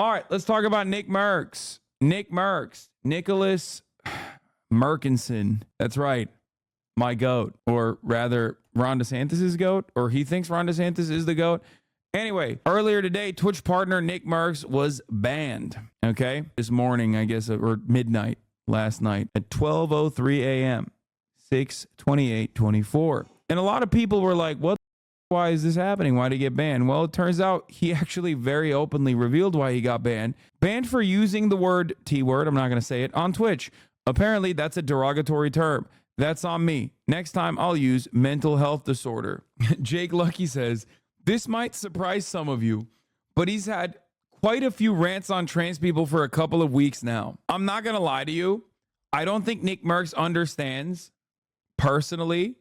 All right, let's talk about Nickmercs. Nickmercs. Nicholas Merkinson. That's right. My goat. Or rather, Ron DeSantis' goat. Or he thinks Ron DeSantis is the goat. Anyway, earlier today, Twitch partner Nickmercs was banned. Okay? This morning, I guess, or midnight last night at 12:03 a.m. 6/28/24. And a lot of people were like, what? Why is this happening? Why did he get banned? Well, it turns out he actually very openly revealed why he got banned. Banned for using the word T-word, I'm not going to say it, on Twitch. Apparently, that's a derogatory term. That's on me. Next time, I'll use mental health disorder. Jake Lucky says, this might surprise some of you, but he's had quite a few rants on trans people for a couple of weeks now. I'm not going to lie to you. I don't think Nickmercs understands personally.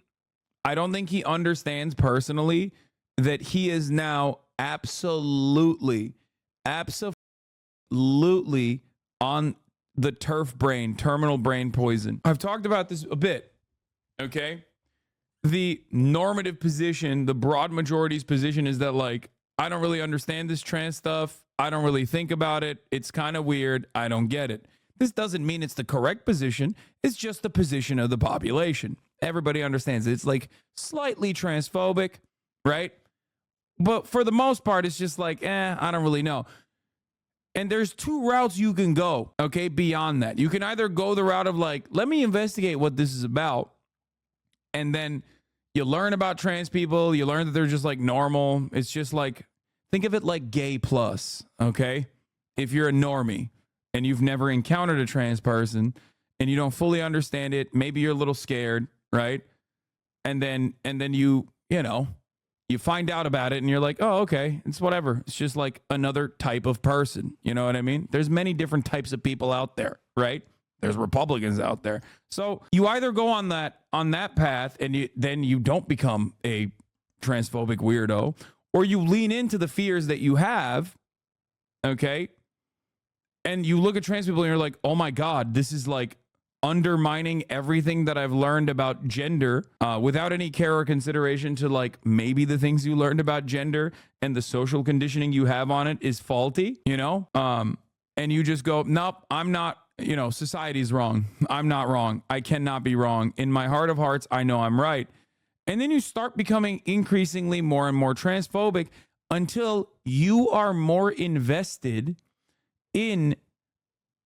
I don't think he understands personally that he is now absolutely on the turf brain, terminal brain poison. I've talked about this a bit, okay? The normative position, the broad majority's position is that, like, I don't really understand this trans stuff. I don't really think about it. It's kind of weird. I don't get it. This doesn't mean it's the correct position. It's just the position of the population. Everybody understands it. It's like slightly transphobic, right? But for the most part, it's just like, I don't really know. And there's two routes you can go, okay, beyond that. You can either go the route of like, let me investigate what this is about. And then you learn about trans people. You learn that they're just like normal. It's just like, think of it like gay plus, okay? If you're a normie and you've never encountered a trans person and you don't fully understand it, maybe you're a little scared, right? And then you find out about it and you're like, oh, okay, it's whatever. It's just like another type of person. You know what I mean? There's many different types of people out there, right? There's Republicans out there. So you either go on that path and then you don't become a transphobic weirdo, or you lean into the fears that you have, okay? And you look at trans people and you're like, oh my God, this is like undermining everything that I've learned about gender, without any care or consideration to like maybe the things you learned about gender and the social conditioning you have on it is faulty, you know? And you just go, nope, I'm not, society's wrong. I'm not wrong. I cannot be wrong. In my heart of hearts, I know I'm right. And then you start becoming increasingly more and more transphobic until you are more invested in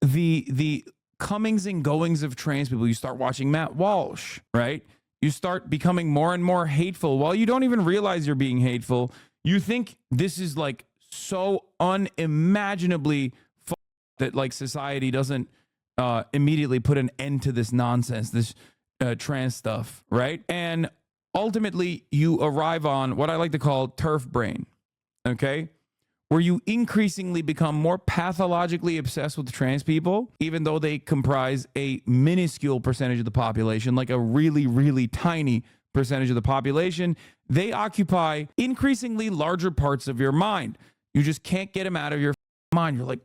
the comings and goings of trans people. You start watching Matt Walsh, right? You start becoming more and more hateful while you don't even realize you're being hateful. You think this is like so unimaginably that like society doesn't immediately put an end to this nonsense, this trans stuff, right? And ultimately you arrive on what I like to call turf brain, okay? Where you increasingly become more pathologically obsessed with trans people, even though they comprise a minuscule percentage of the population, like a really, really tiny percentage of the population. They occupy increasingly larger parts of your mind. You just can't get them out of your mind. You're like,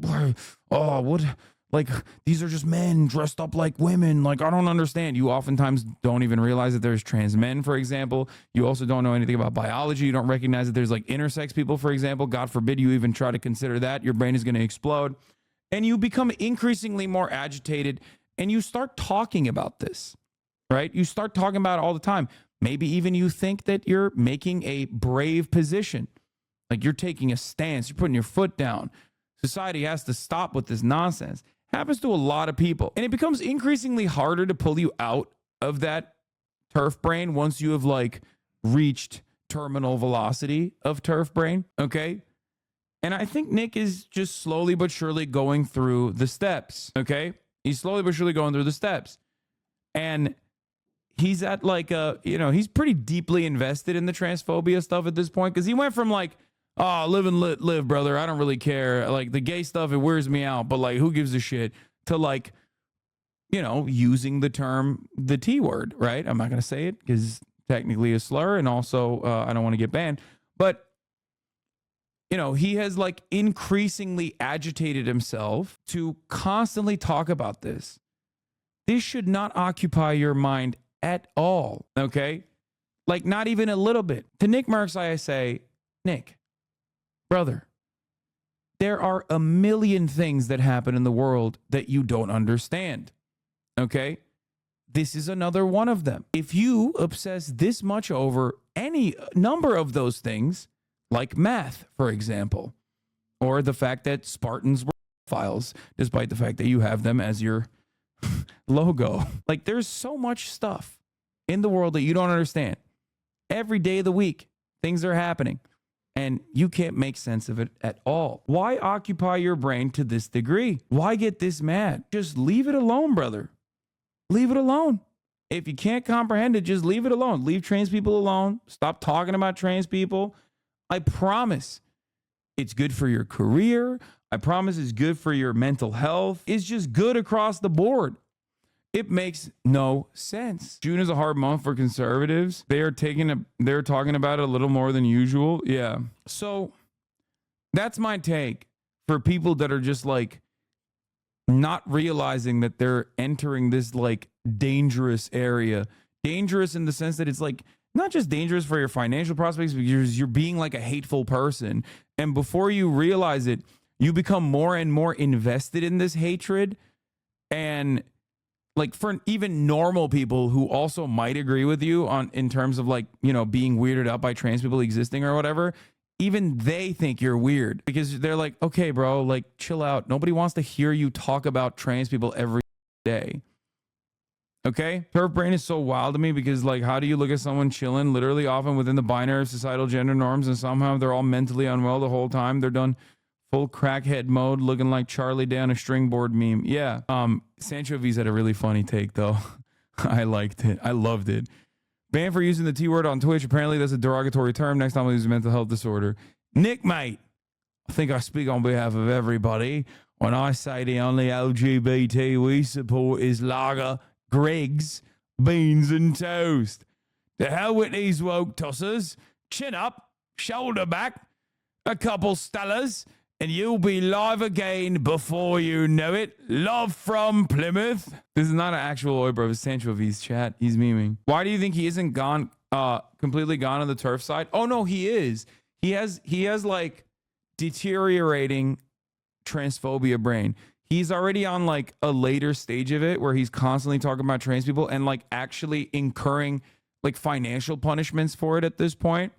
oh, what? Like, these are just men dressed up like women. Like, I don't understand. You oftentimes don't even realize that there's trans men, for example. You also don't know anything about biology. You don't recognize that there's like intersex people, for example. God forbid you even try to consider that. Your brain is going to explode. And you become increasingly more agitated and you start talking about this, right? You start talking about it all the time. Maybe even you think that you're making a brave position. Like you're taking a stance. You're putting your foot down. Society has to stop with this nonsense. Happens to a lot of people. And it becomes increasingly harder to pull you out of that turf brain once you have like reached terminal velocity of turf brain. Okay. And I think Nick is just slowly but surely going through the steps. Okay. He's slowly but surely going through the steps. And he's at like he's pretty deeply invested in the transphobia stuff at this point. Cause he went from like, oh, live and live, brother. I don't really care. Like the gay stuff, it wears me out, but like, who gives a shit? To like, using the term, the T word, right? I'm not going to say it because technically a slur. And also I don't want to get banned, but he has like increasingly agitated himself to constantly talk about this. This should not occupy your mind at all. Okay. Like not even a little bit. To Nickmercs, I say, Nick, brother, There are a million things that happen in the world that you don't understand. Okay? This is another one of them. If you obsess this much over any number of those things, like math, for example, or the fact that Spartans were files, despite the fact that you have them as your logo. Like, there's so much stuff in the world that you don't understand. Every day of the week, things are happening, and you can't make sense of it at all. Why occupy your brain to this degree? Why get this mad? Just leave it alone, brother. Leave it alone. If you can't comprehend it, just leave it alone. Leave trans people alone. Stop talking about trans people. I promise it's good for your career. I promise it's good for your mental health. It's just good across the board. It makes no sense. June is a hard month for conservatives. They're talking about it a little more than usual. Yeah. So that's my take for people that are just like not realizing that they're entering this like dangerous area. Dangerous in the sense that it's like not just dangerous for your financial prospects, because you're being like a hateful person. And before you realize it, you become more and more invested in this hatred. And like for even normal people who also might agree with you on in terms of like, you know, being weirded out by trans people existing or whatever, even they think you're weird because they're like, okay, bro, like chill out. Nobody wants to hear you talk about trans people every day. Okay? Turf brain is so wild to me because like, how do you look at someone chilling literally often within the binary of societal gender norms and somehow they're all mentally unwell the whole time? They're done full crackhead mode looking like Charlie down a stringboard meme. Yeah. Sancho V's had a really funny take though. I liked it. I loved it. Banned for using the T word on Twitch. Apparently that's a derogatory term. Next time I'll use a mental health disorder. Nick, mate, I think I speak on behalf of everybody when I say the only LGBT we support is lager, Greg's, beans and toast. The hell with these woke tossers. Chin up, shoulder back, a couple stellas, and you'll be live again before you know it. Love from Plymouth. This is not an actual Oi bro, it's Sancho V's chat. He's memeing. Why do you think he isn't gone, completely gone on the turf side? Oh no, he is. He has like deteriorating transphobia brain. He's already on like a later stage of it where he's constantly talking about trans people and like actually incurring like financial punishments for it at this point.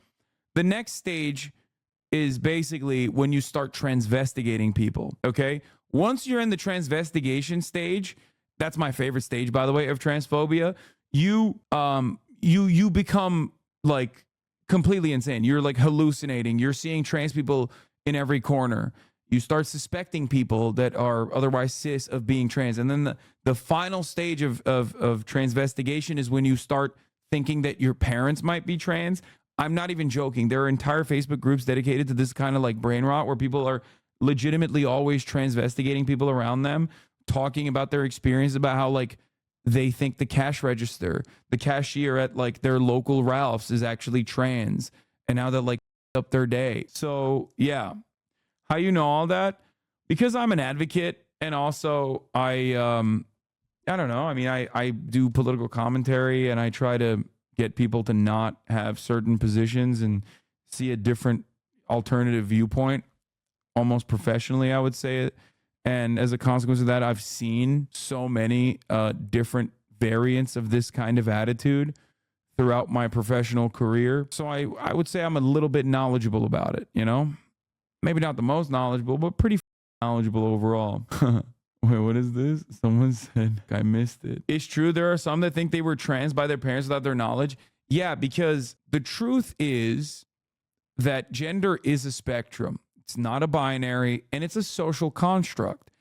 The next stage is basically when you start transvestigating people, okay? Once you're in the transvestigation stage, that's my favorite stage, by the way, of transphobia, you become like completely insane. You're like hallucinating. You're seeing trans people in every corner. You start suspecting people that are otherwise cis of being trans. And then the final stage of transvestigation is when you start thinking that your parents might be trans. I'm not even joking. There are entire Facebook groups dedicated to this kind of like brain rot where people are legitimately always transvestigating people around them, talking about their experience, about how like they think the cash register, the cashier at like their local Ralph's is actually trans and how that like up their day. So yeah. How you know all that? Because I'm an advocate and also I don't know. I mean, I do political commentary and I try to get people to not have certain positions and see a different alternative viewpoint almost professionally, I would say it. And as a consequence of that, I've seen so many different variants of this kind of attitude throughout my professional career. So I would say I'm a little bit knowledgeable about it, you know? Maybe not the most knowledgeable, but pretty knowledgeable overall. Wait, what is this? Someone said, I missed it. It's true. There are some that think they were trans by their parents without their knowledge. Yeah, because the truth is that gender is a spectrum. It's not a binary and it's a social construct.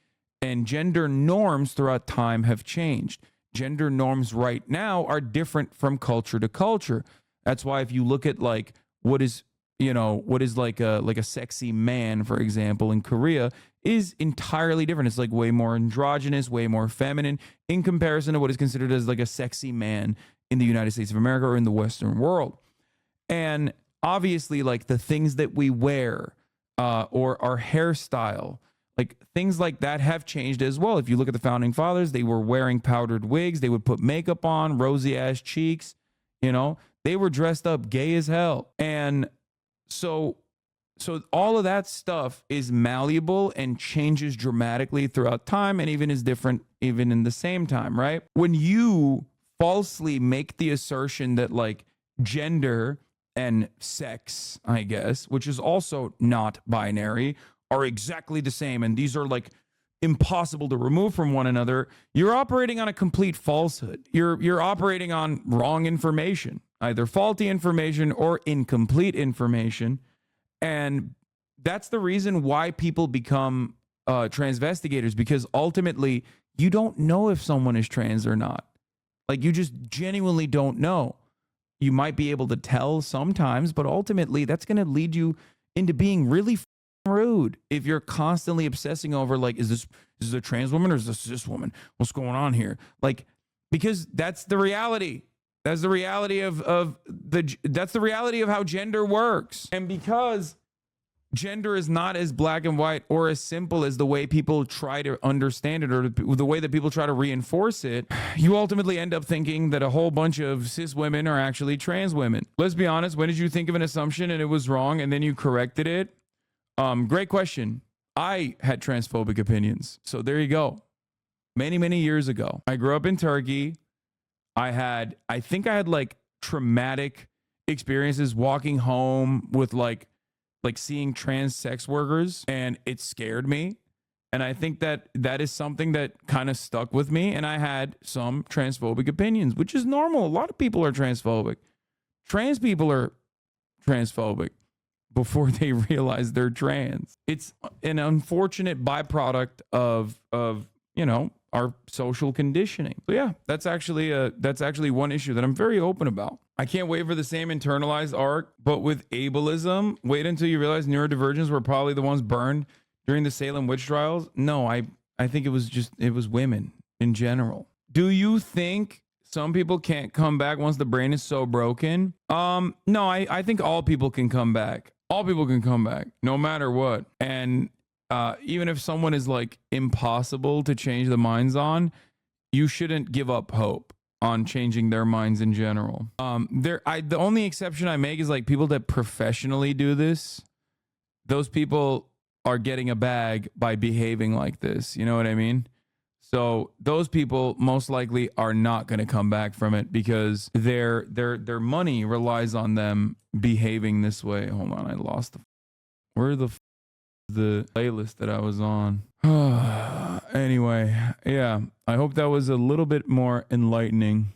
And gender norms throughout time have changed. Gender norms right now are different from culture to culture. That's why if you look at like what is like a sexy man, for example, in Korea is entirely different. It's like way more androgynous, way more feminine in comparison to what is considered as like a sexy man in the United States of America or in the Western world. And obviously like the things that we wear or our hairstyle, like things like that have changed as well. If you look at the founding fathers, they were wearing powdered wigs. They would put makeup on, rosy ass cheeks, you know, they were dressed up gay as hell. And so So all of that stuff is malleable and changes dramatically throughout time and even is different even in the same time, right? When you falsely make the assertion that like gender and sex, I guess, which is also not binary, are exactly the same and these are like impossible to remove from one another, you're operating on a complete falsehood. You're operating on wrong information, either faulty information or incomplete information. And that's the reason why people become transvestigators, because ultimately you don't know if someone is trans or not. Like you just genuinely don't know. You might be able to tell sometimes, but ultimately that's going to lead you into being really rude if you're constantly obsessing over like, is this a trans woman or is this woman? What's going on here? Like, because that's the reality. That's the reality that's the reality of how gender works. And because gender is not as black and white or as simple as the way people try to understand it or the way that people try to reinforce it, you ultimately end up thinking that a whole bunch of cis women are actually trans women. Let's be honest, when did you think of an assumption and it was wrong and then you corrected it? Great question. I had transphobic opinions. So there you go. Many years ago. I grew up in Turkey. I think I had like traumatic experiences walking home with like seeing trans sex workers, and it scared me. And I think that is something that kind of stuck with me. And I had some transphobic opinions, which is normal. A lot of people are transphobic. Trans people are transphobic before they realize they're trans. It's an unfortunate byproduct of our social conditioning. So yeah, that's actually one issue that I'm very open about. I can't wait for the same internalized arc, but with ableism. Wait until you realize neurodivergents were probably the ones burned during the Salem witch trials. No, I think it was women in general. Do you think some people can't come back once the brain is so broken? No, I think all people can come back. All people can come back, no matter what. And even if someone is like impossible to change the minds on, you shouldn't give up hope on changing their minds in general. The only exception I make is like people that professionally do this. Those people are getting a bag by behaving like this. You know what I mean? So those people most likely are not going to come back from it because their money relies on them behaving this way. Hold on, I lost the playlist that I was on. Anyway, yeah, I hope that was a little bit more enlightening.